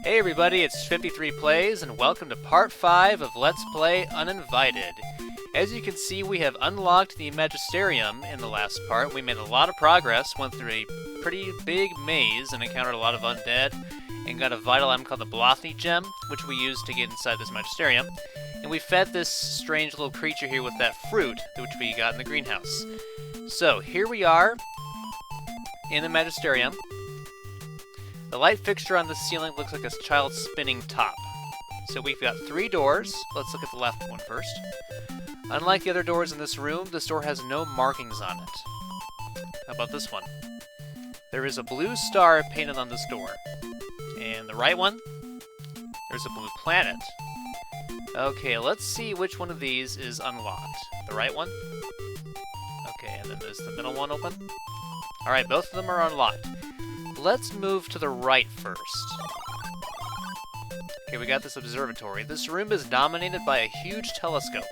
Hey everybody, it's 53 Plays, and welcome to part 5 of Let's Play Uninvited. As you can see, we have unlocked the Magisterium in the last part. We made a lot of progress, went through a pretty big maze, and encountered a lot of undead, and got a vital item called the Blothy Gem, which we used to get inside this Magisterium. And we fed this strange little creature here with that fruit, which we got in the greenhouse. So, here we are in the Magisterium. The light fixture on the ceiling looks like a child's spinning top. So we've got 3 doors. Let's look at the left one first. Unlike the other doors in this room, this door has no markings on it. How about this one? There is a blue star painted on this door. And the right one, there's a blue planet. Okay, let's see which one of these is unlocked. The right one? Okay, and then there's the middle one open. Alright, both of them are unlocked. Let's move to the right first. Okay, we got this observatory. This room is dominated by a huge telescope.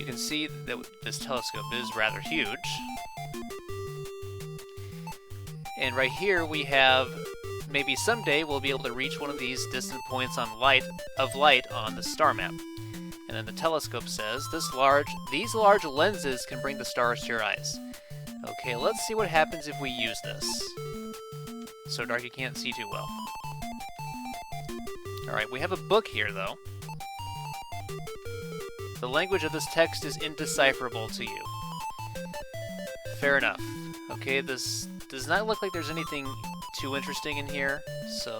You can see that this telescope is rather huge. And right here we have, maybe someday we'll be able to reach one of these distant points of light on the star map. And then the telescope says, these large lenses can bring the stars to your eyes. Okay, let's see what happens if we use this. So dark you can't see too well. Alright, we have a book here, though. The language of this text is indecipherable to you. Fair enough. Okay, this does not look like there's anything too interesting in here. So,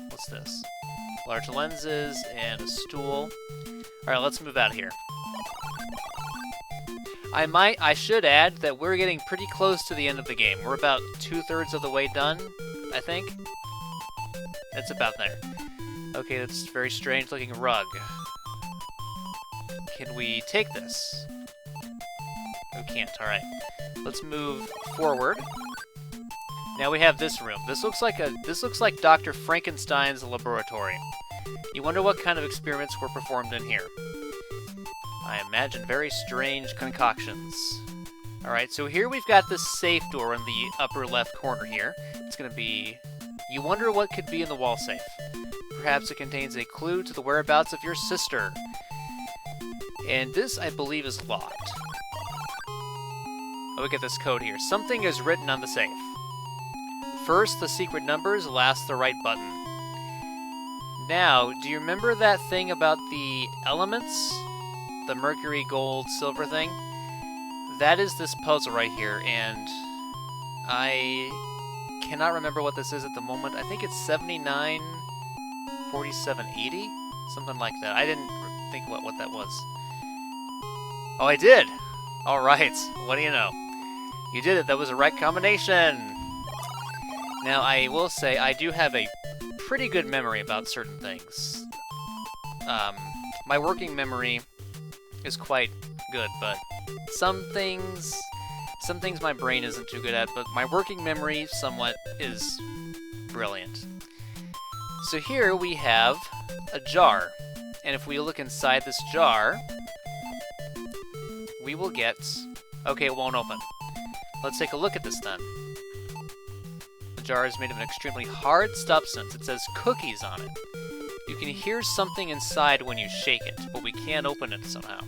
what's this? Large lenses and a stool. Alright, let's move out of here. I should add that we're getting pretty close to the end of the game. We're about 2/3 of the way done, I think. It's about there. Okay, that's a very strange looking rug. Can we take this? We can't, alright. Let's move forward. Now we have this room. This looks like Dr. Frankenstein's laboratory. You wonder what kind of experiments were performed in here. I imagine very strange concoctions. Alright, so here we've got this safe door in the upper left corner here. It's gonna be... You wonder what could be in the wall safe. Perhaps it contains a clue to the whereabouts of your sister. And this, I believe, is locked. Oh, we get this code here. Something is written on the safe. First, the secret numbers, last, the right button. Now, do you remember that thing about the elements? The mercury, gold, silver thing? That is this puzzle right here, and I cannot remember what this is at the moment. I think it's 79, 47, 80? Something like that. I didn't think what that was. Oh, I did! Alright, what do you know? You did it, that was the right combination! Now, I will say, I do have a pretty good memory about certain things. My working memory is quite good, but some things my brain isn't too good at, but my working memory somewhat is brilliant. So here we have a jar, and if we look inside this jar, we will get... Okay, it won't open. Let's take a look at this then. The jar is made of an extremely hard substance. It says cookies on it. You can hear something inside when you shake it, but we can't open it somehow.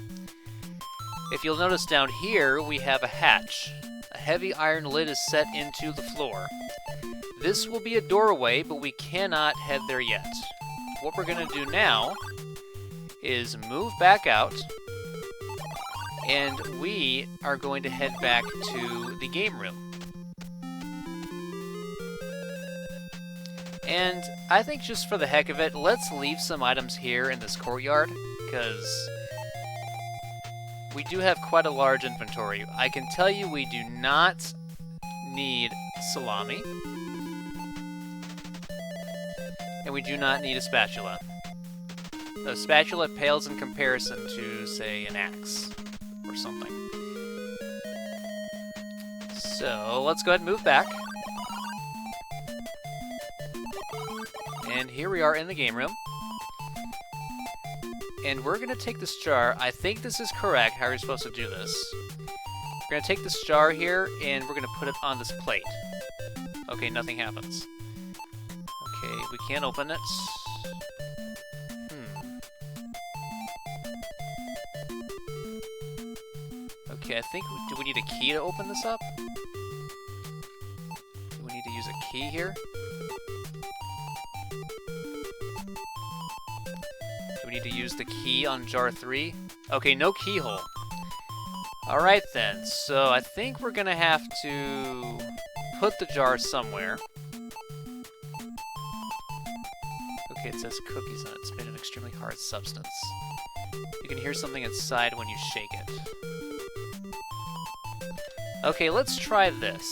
If you'll notice down here, we have a hatch. A heavy iron lid is set into the floor. This will be a doorway, but we cannot head there yet. What we're going to do now is move back out, and we are going to head back to the game room. And I think just for the heck of it, let's leave some items here in this courtyard, because we do have quite a large inventory. I can tell you we do not need salami. And we do not need a spatula. A spatula pales in comparison to, say, an axe or something. So, let's go ahead and move back. And here we are in the game room. And we're going to take this jar. I think this is correct, how you're supposed to do this. We're going to take this jar here, and we're going to put it on this plate. Okay, nothing happens. Okay, we can't open it. Okay, I think... Do we need a key to open this up? Do we need to use a key here? Do we need to use the key on jar 3? Okay, no keyhole. Alright then, so I think we're gonna have to put the jar somewhere. Okay, it says cookies on it. It's made of extremely hard substance. You can hear something inside when you shake it. Okay, let's try this.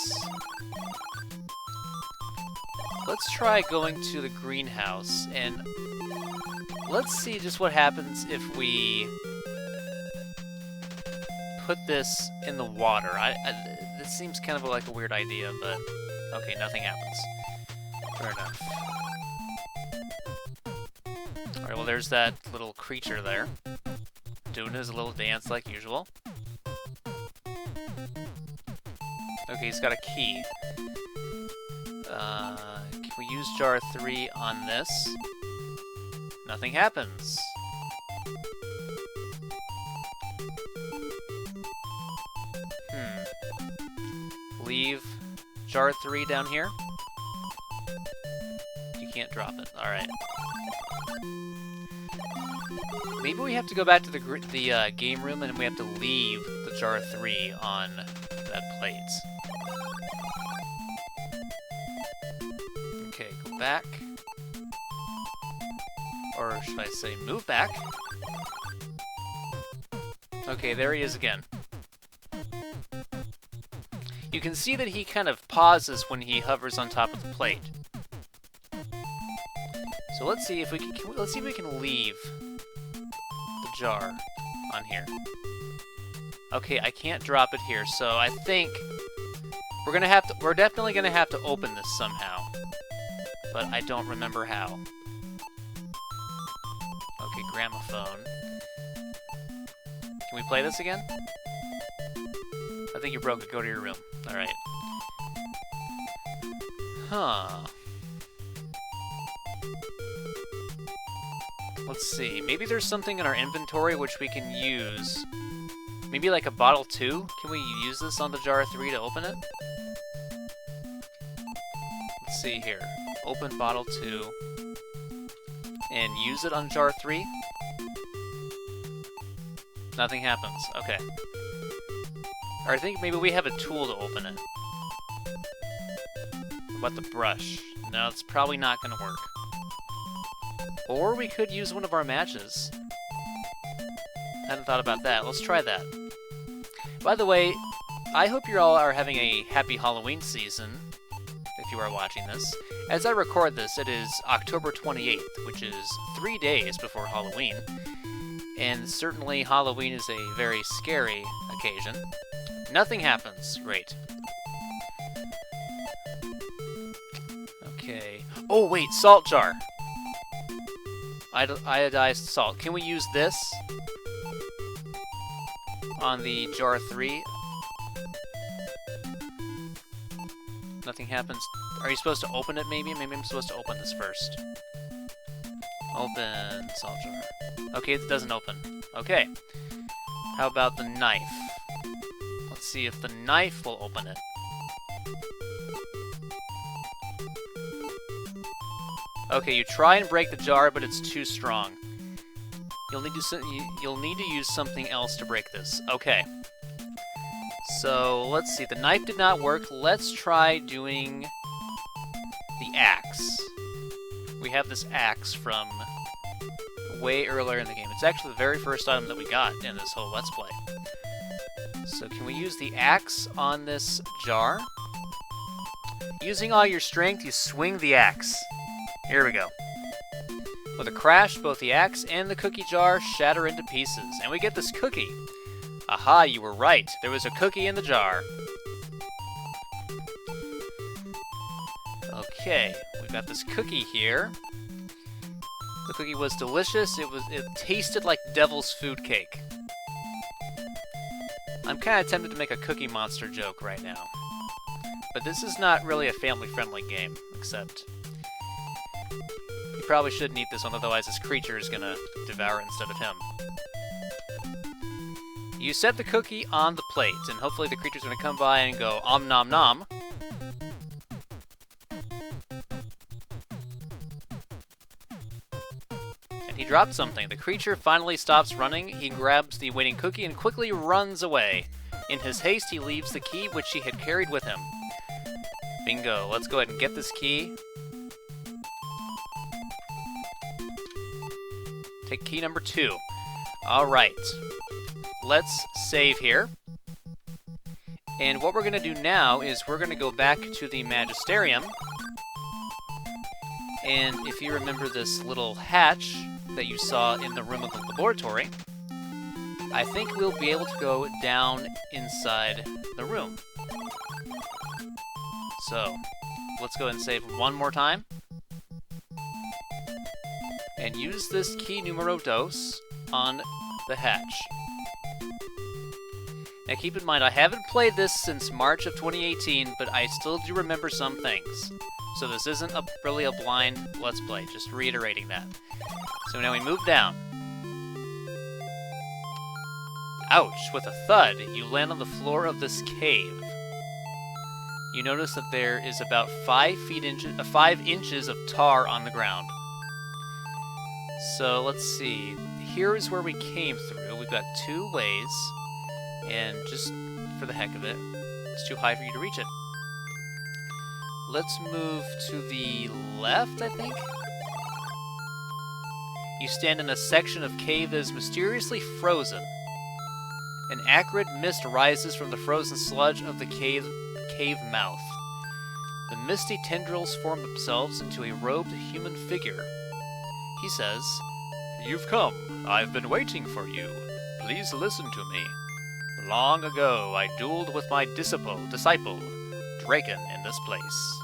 Let's try going to the greenhouse, and let's see just what happens if we put this in the water. This seems kind of like a weird idea, but okay, nothing happens. Fair enough. Alright, well there's that little creature there, doing his little dance like usual. Okay, he's got a key. Can we use jar 3 on this? Nothing happens. Leave jar 3 down here. You can't drop it. Alright. Maybe we have to go back to the game room and we have to leave the jar 3 on that plate. Okay, go back. Or should I say move back? Okay, there he is again. You can see that he kind of pauses when he hovers on top of the plate. So let's see if we can let's see if we can leave the jar on here. Okay, I can't drop it here, so I think we're definitely gonna have to open this somehow. But I don't remember how. Okay, gramophone. Can we play this again? I think you broke it. Go to your room. Alright. Huh. Let's see. Maybe there's something in our inventory which we can use. Maybe like a bottle 2? Can we use this on the jar 3 to open it? Let's see here. Open bottle 2. And use it on jar 3? Nothing happens. Okay. Or I think maybe we have a tool to open it. What about the brush? No, it's probably not going to work. Or we could use one of our matches. I hadn't thought about that. Let's try that. By the way, I hope you all are having a happy Halloween season, if you are watching this. As I record this, it is October 28th, which is 3 days before Halloween. And certainly Halloween is a very scary occasion. Nothing happens. Great. Okay. Oh, wait, salt jar. Iodized salt. Can we use this on the jar 3? Nothing happens. Are you supposed to open it, maybe? Maybe I'm supposed to open this first. Open salt jar. Okay, it doesn't open. Okay. How about the knife? Let's see if the knife will open it. Okay, you try and break the jar, but it's too strong. You'll need to use something else to break this. Okay. So, let's see. The knife did not work. Let's try doing the axe. We have this axe from way earlier in the game. It's actually the very first item that we got in this whole Let's Play. So can we use the axe on this jar? Using all your strength, you swing the axe. Here we go. With a crash, both the axe and the cookie jar shatter into pieces, and we get this cookie. Aha, you were right. There was a cookie in the jar. Okay, we've got this cookie here. The cookie was delicious. It tasted like devil's food cake. I'm kind of tempted to make a Cookie Monster joke right now. But this is not really a family-friendly game, except He probably shouldn't eat this one, otherwise this creature is gonna devour it instead of him. You set the cookie on the plate, and hopefully the creature's gonna come by and go om nom nom. And he dropped something. The creature finally stops running. He grabs the waiting cookie and quickly runs away. In his haste, he leaves the key which he had carried with him. Bingo. Let's go ahead and get this key. Take key number 2. Alright. Let's save here. And what we're going to do now is we're going to go back to the Magisterium. And if you remember this little hatch that you saw in the room of the laboratory, I think we'll be able to go down inside the room. So, let's go ahead and save one more time. And use this key numero dos on the hatch. Now keep in mind, I haven't played this since March of 2018, but I still do remember some things. So this isn't really a blind Let's Play, just reiterating that. So now we move down. Ouch! With a thud, you land on the floor of this cave. You notice that there is about 5 inches of tar on the ground. So let's see. Here is where we came through. We've got 2 ways. And just for the heck of it, it's too high for you to reach it. Let's move to the left, I think? You stand in a section of cave that is mysteriously frozen. An acrid mist rises from the frozen sludge of the cave mouth. The misty tendrils form themselves into a robed human figure. He says, "You've come. I've been waiting for you. Please listen to me. Long ago, I dueled with my disciple, Draken, in this place.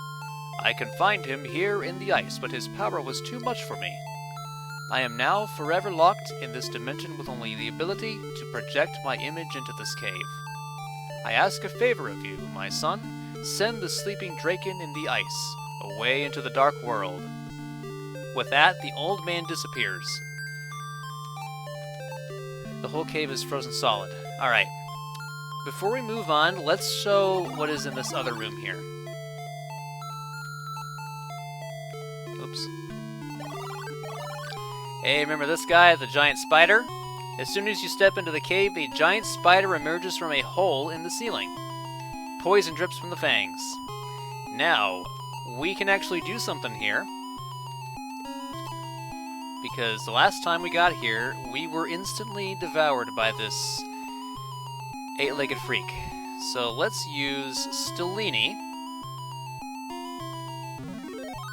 I confined him here in the ice, but his power was too much for me. I am now forever locked in this dimension with only the ability to project my image into this cave. I ask a favor of you, my son. Send the sleeping Draken in the ice, away into the dark world." With that, the old man disappears. The whole cave is frozen solid. Alright. Before we move on, let's show what is in this other room here. Oops. Hey, remember this guy, the giant spider? As soon as you step into the cave, a giant spider emerges from a hole in the ceiling. Poison drips from the fangs. Now, we can actually do something here. Because the last time we got here, we were instantly devoured by this 8-legged freak. So let's use Stellini.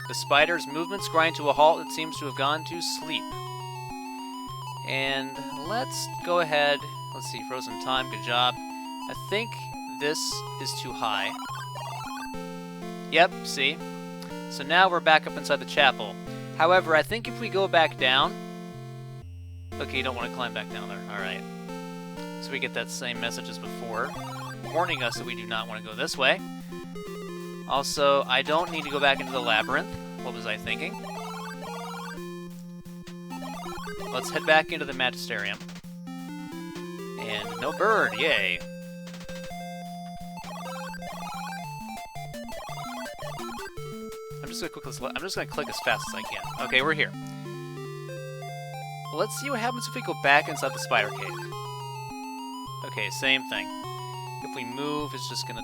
The spider's movements grind to a halt. It seems to have gone to sleep. And let's go ahead. Let's see, frozen time, good job. I think this is too high. Yep, see? So now we're back up inside the chapel. However, I think if we go back down... Okay, you don't want to climb back down there. Alright. So we get that same message as before, warning us that we do not want to go this way. Also, I don't need to go back into the labyrinth. What was I thinking? Let's head back into the Magisterium. And no bird, yay! I'm just gonna click as fast as I can. Okay, we're here. Let's see what happens if we go back inside the spider cave. Okay, same thing. If we move, it's just gonna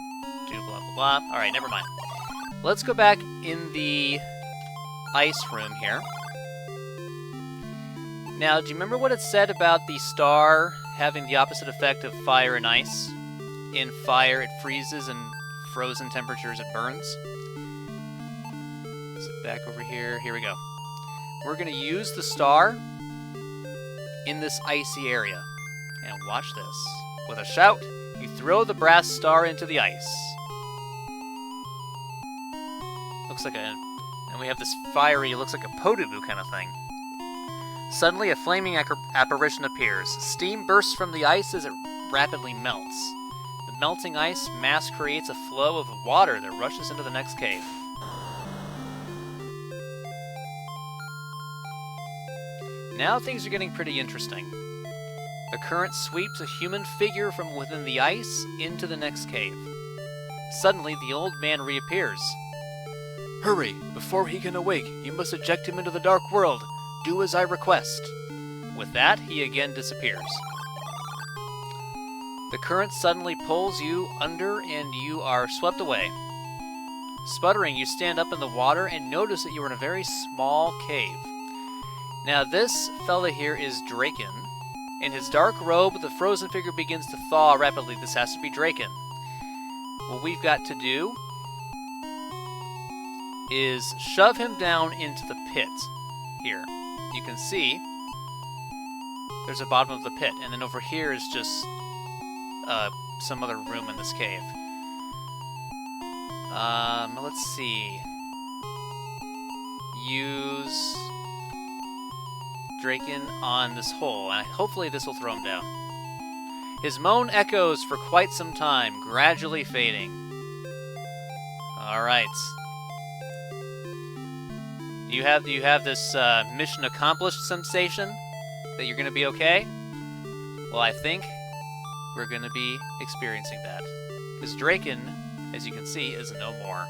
do blah blah blah. Alright, never mind. Let's go back in the ice room here. Now, do you remember what it said about the star having the opposite effect of fire and ice? In fire, it freezes, and frozen temperatures, it burns. Sit back over here. Here we go. We're going to use the star in this icy area. And watch this. With a shout, you throw the brass star into the ice. Looks like a... And we have this fiery, looks like a Podoboo kind of thing. Suddenly, a flaming apparition appears. Steam bursts from the ice as it rapidly melts. The melting ice mass creates a flow of water that rushes into the next cave. Now things are getting pretty interesting. The current sweeps a human figure from within the ice into the next cave. Suddenly, the old man reappears. Hurry! Before he can awake, you must eject him into the dark world. Do as I request. With that, he again disappears. The current suddenly pulls you under and you are swept away. Sputtering, you stand up in the water and notice that you are in a very small cave. Now this fella here is Draken. In his dark robe, the frozen figure begins to thaw rapidly. This has to be Draken. What we've got to do is shove him down into the pit. Here. You can see there's a bottom of the pit, and then over here is just some other room in this cave. Let's see. Use Draken on this hole, and hopefully this will throw him down. His moan echoes for quite some time, gradually fading. Alright. You have this mission accomplished sensation? That you're going to be okay? Well, I think we're going to be experiencing that. Because Draken, as you can see, is no more.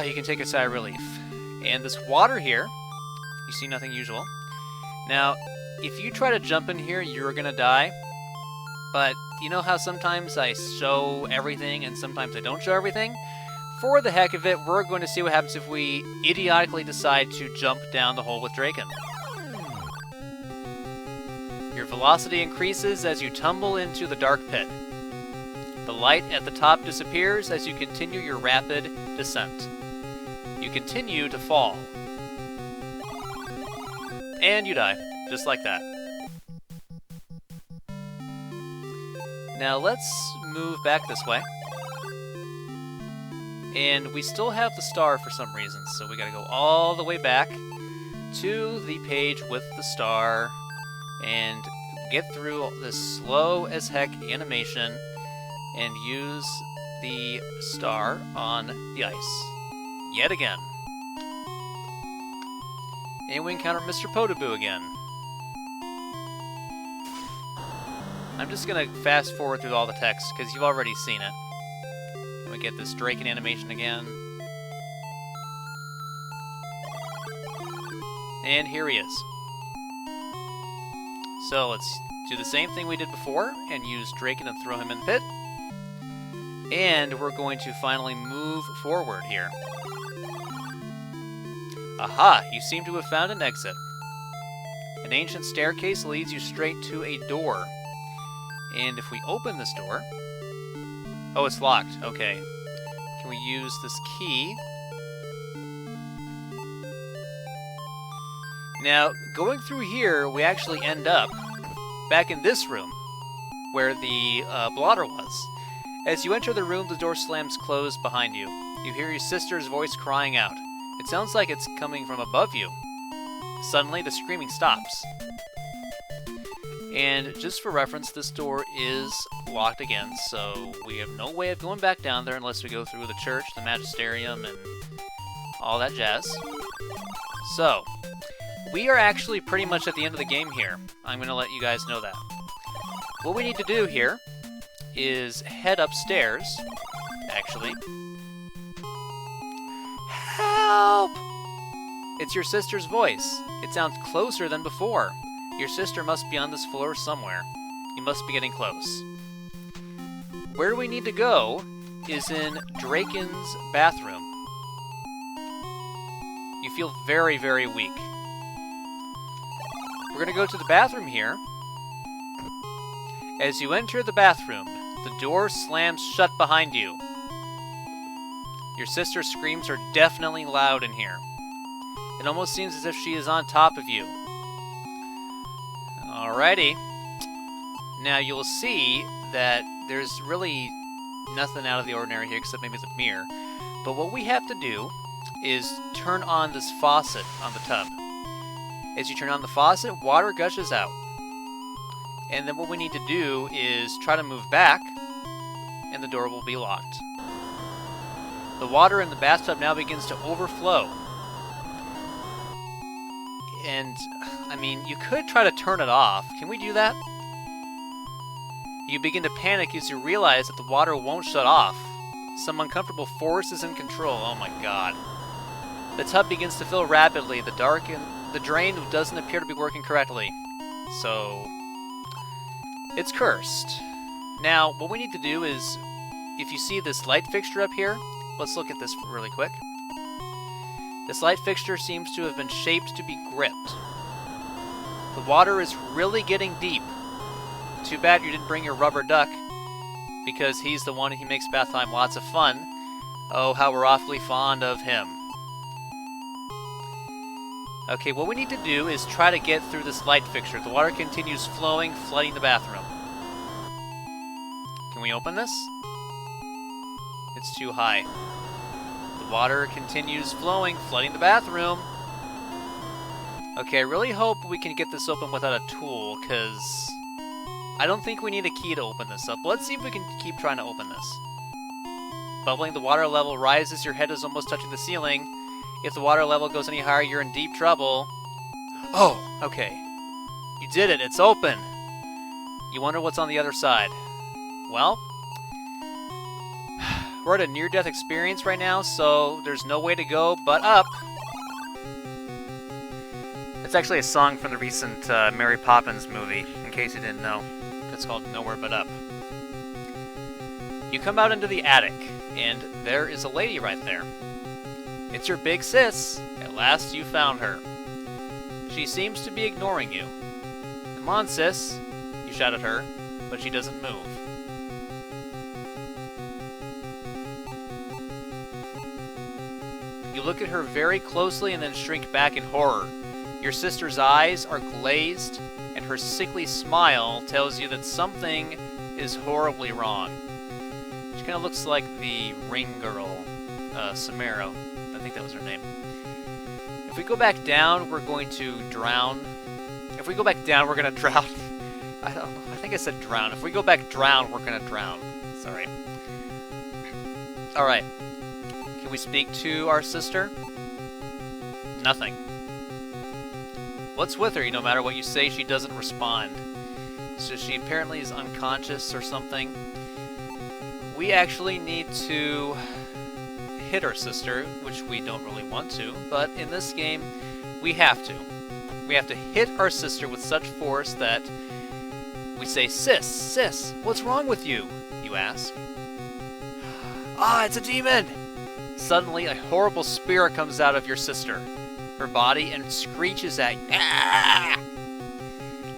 You can take a sigh of relief. And this water here, you see nothing usual. Now, if you try to jump in here, you're going to die. But you know how sometimes I show everything and sometimes I don't show everything? For the heck of it, we're going to see what happens if we idiotically decide to jump down the hole with Draken. Your velocity increases as you tumble into the dark pit. The light at the top disappears as you continue your rapid descent. You continue to fall. And you die, just like that. Now let's move back this way. And we still have the star for some reason, so we gotta go all the way back to the page with the star and get through this slow as heck animation and use the star on the ice. Yet again. And we encounter Mr. Potaboo again. I'm just gonna fast forward through all the text because you've already seen it. And we get this Draken animation again. And here he is. So let's do the same thing we did before and use Draken and throw him in the pit. And we're going to finally move forward here. Aha! You seem to have found an exit. An ancient staircase leads you straight to a door. And if we open this door... Oh, it's locked. Okay. Can we use this key? Now, going through here, we actually end up back in this room, where the blotter was. As you enter the room, the door slams closed behind you. You hear your sister's voice crying out. It sounds like it's coming from above you. Suddenly, the screaming stops. And just for reference, this door is locked again, so we have no way of going back down there unless we go through the church, the magisterium, and all that jazz. So, we are actually pretty much at the end of the game here. I'm going to let you guys know that. What we need to do here is head upstairs, actually. Help! It's your sister's voice. It sounds closer than before. Your sister must be on this floor somewhere. You must be getting close. Where we need to go is in Draken's bathroom. You feel very, very weak. We're going to go to the bathroom here. As you enter the bathroom, the door slams shut behind you. Your sister's screams are definitely loud in here. It almost seems as if she is on top of you. Alrighty. Now you'll see that there's really nothing out of the ordinary here except maybe the mirror. But what we have to do is turn on this faucet on the tub. As you turn on the faucet, water gushes out. And then what we need to do is try to move back, and the door will be locked. The water in the bathtub now begins to overflow. and, I mean, you could try to turn it off. Can we do that? You begin to panic as you realize that the water won't shut off. Some uncomfortable force is in control. Oh my god. The tub begins to fill rapidly. The drain doesn't appear to be working correctly. So, it's cursed. Now, what we need to do is, if you see this light fixture up here, let's look at this really quick. This light fixture seems to have been shaped to be gripped. The water is really getting deep. Too bad you didn't bring your rubber duck, because he's the one who makes bath time lots of fun. Oh, how we're awfully fond of him. Okay, what we need to do is try to get through this light fixture. The water continues flowing, flooding the bathroom. Can we open this? It's too high. The water continues flowing, flooding the bathroom. Okay, I really hope we can get this open without a tool, because I don't think we need a key to open this up. Let's see if we can keep trying to open this. Bubbling, the water level rises, your head is almost touching the ceiling. If the water level goes any higher, you're in deep trouble. Oh, okay. You did it, it's open. You wonder what's on the other side. Well, we're at a near-death experience right now, so there's no way to go but up. It's actually a song from the recent Mary Poppins movie, in case you didn't know. It's called Nowhere But Up. You come out into the attic, and there is a lady right there. It's your big sis. At last you found her. She seems to be ignoring you. Come on, sis, you shout at her, but she doesn't move. You look at her very closely and then shrink back in horror. Your sister's eyes are glazed, and her sickly smile tells you that something is horribly wrong. She kind of looks like the ring girl, Samara. I think that was her name. If we go back down, we're going to drown. If we go back down, we're going to drown. I don't know. I think I said drown. If we go back drown, we're going to drown. Sorry. Alright. Can we speak to our sister? Nothing. What's with her? No matter what you say, she doesn't respond. So she apparently is unconscious or something. We actually need to hit our sister, which we don't really want to, but in this game, we have to. We have to hit our sister with such force that we say, Sis, what's wrong with you? You ask. Ah, it's a demon! Suddenly, a horrible spirit comes out of your sister, her body, and screeches at you. Ah!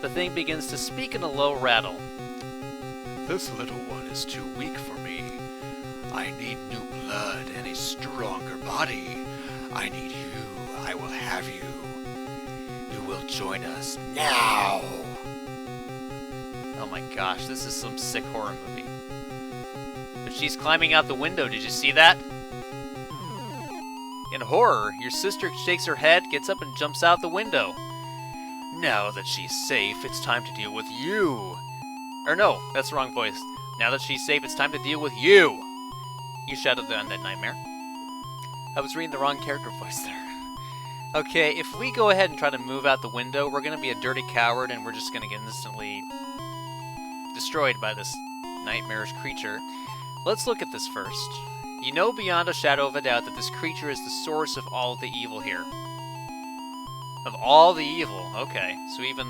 The thing begins to speak in a low rattle. This little one is too weak for me. I need new blood and a stronger body. I need you. I will have you. You will join us now. Oh my gosh, this is some sick horror movie. But she's climbing out the window, did you see that? In horror, your sister shakes her head, gets up and jumps out the window. Now that she's safe, it's time to deal with you. Or no, that's the wrong voice. Now that she's safe, it's time to deal with you. You shouted the undead nightmare. I was reading the wrong character voice there. Okay, if we go ahead and try to move out the window, we're going to be a dirty coward and we're just going to get instantly destroyed by this nightmarish creature. Let's look at this first. You know beyond a shadow of a doubt that this creature is the source of all the evil here. Of all the evil, okay. So even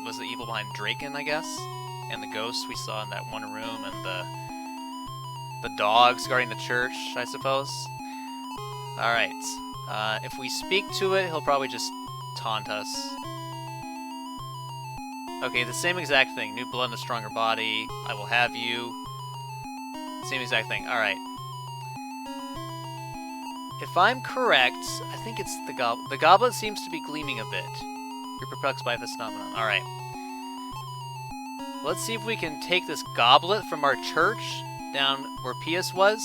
was the evil behind Draken, I guess? And the ghosts we saw in that one room, and the dogs guarding the church, I suppose. Alright. If we speak to it, he'll probably just taunt us. Okay, the same exact thing. New blood and a stronger body. I will have you. Same exact thing. Alright. If I'm correct, I think it's the goblet. The goblet seems to be gleaming a bit. You're perplexed by this phenomenon. Alright. Let's see if we can take this goblet from our church down where Pius was.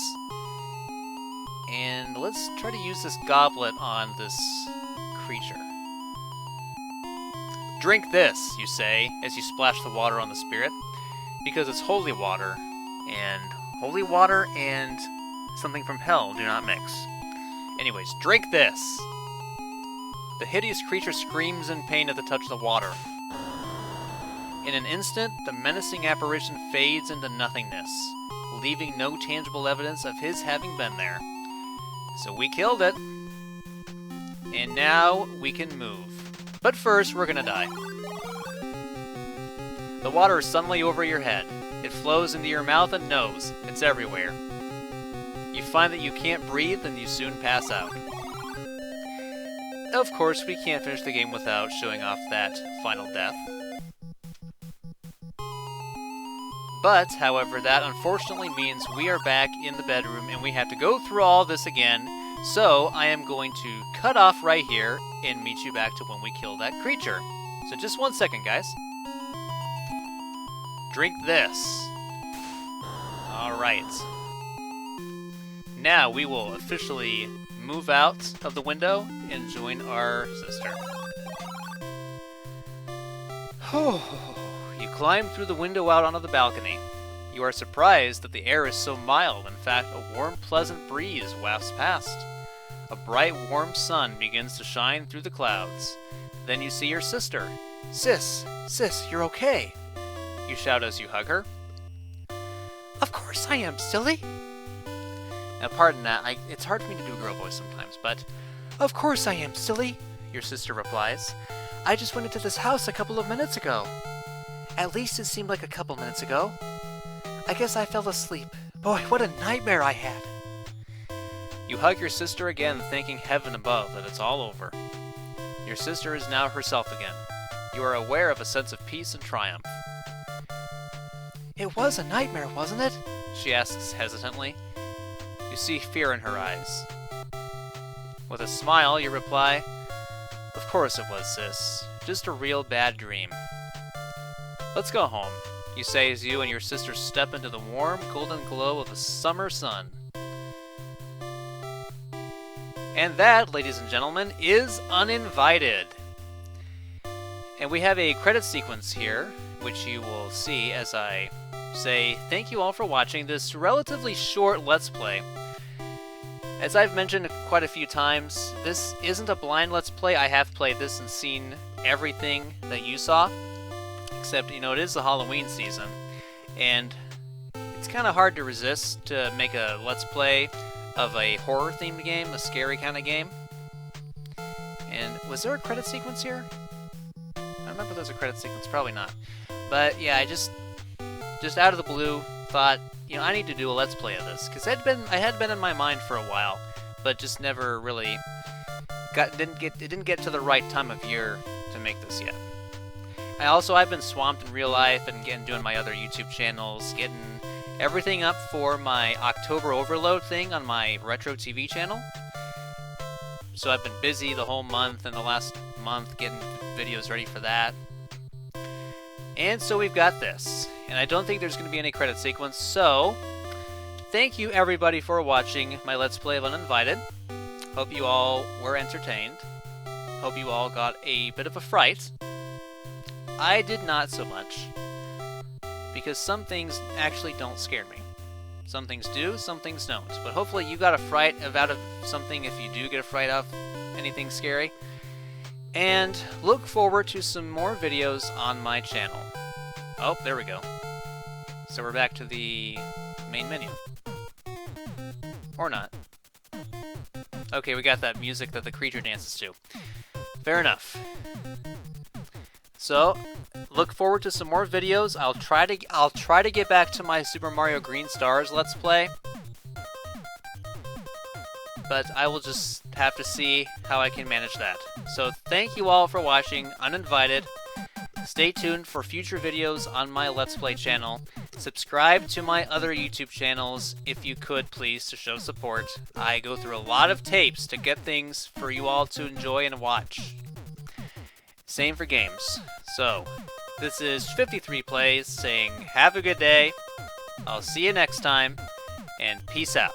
And let's try to use this goblet on this creature. Drink this, you say, as you splash the water on the spirit. Because it's holy water and something from hell do not mix. Anyways, drink this. The hideous creature screams in pain at the touch of the water. In an instant, the menacing apparition fades into nothingness, leaving no tangible evidence of his having been there. So we killed it. And now we can move. But first, we're gonna die. The water is suddenly over your head. It flows into your mouth and nose. It's everywhere. You find that you can't breathe and you soon pass out. Of course, we can't finish the game without showing off that final death. But, however, that unfortunately means we are back in the bedroom and we have to go through all this again. So, I am going to cut off right here and meet you back to when we kill that creature. So just 1 second, guys. Drink this. Alright. Now we will officially move out of the window and join our sister. You climb through the window out onto the balcony. You are surprised that the air is so mild. In fact, a warm, pleasant breeze wafts past. A bright, warm sun begins to shine through the clouds. Then you see your sister. Sis, you're okay. You shout as you hug her. Of course I am, silly. Now, pardon that, it's hard for me to do a girl voice sometimes, but of course I am, silly, your sister replies. I just went into this house a couple of minutes ago. At least it seemed like a couple minutes ago. I guess I fell asleep. Boy, what a nightmare I had. You hug your sister again, thanking heaven above that it's all over. Your sister is now herself again. You are aware of a sense of peace and triumph. It was a nightmare, wasn't it? She asks hesitantly. You see fear in her eyes. With a smile, you reply, Of course it was, sis. Just a real bad dream. Let's go home, you say as you and your sister step into the warm, golden glow of the summer sun. And that, ladies and gentlemen, is Uninvited. And we have a credit sequence here, which you will see as I say thank you all for watching this relatively short Let's Play. As I've mentioned quite a few times, this isn't a blind Let's Play. I have played this and seen everything that you saw. Except, it is the Halloween season, and it's kind of hard to resist to make a Let's Play of a horror-themed game, a scary kind of game. And was there a credit sequence here? I remember there was a credit sequence, probably not. But yeah, I just out of the blue thought, I need to do a Let's Play of this, because it had been in my mind for a while, but just never really didn't get to the right time of year to make this yet. I've been swamped in real life and doing my other YouTube channels, getting everything up for my October Overload thing on my Retro TV channel. So I've been busy the whole month and the last month getting videos ready for that. And so we've got this. And I don't think there's going to be any credit sequence, so thank you everybody for watching my Let's Play of Uninvited. Hope you all were entertained. Hope you all got a bit of a fright. I did not so much, because some things actually don't scare me. Some things do, some things don't. But hopefully you got a fright out of something if you do get a fright out of anything scary. And look forward to some more videos on my channel. Oh, there we go. So we're back to the main menu. Or not. Okay, we got that music that the creature dances to. Fair enough. So, look forward to some more videos. I'll try to get back to my Super Mario Green Stars Let's Play. But I will just have to see how I can manage that. So thank you all for watching Uninvited. Stay tuned for future videos on my Let's Play channel. Subscribe to my other YouTube channels if you could, please, to show support. I go through a lot of tapes to get things for you all to enjoy and watch. Same for games. So, this is 53 Plays saying have a good day, I'll see you next time, and peace out.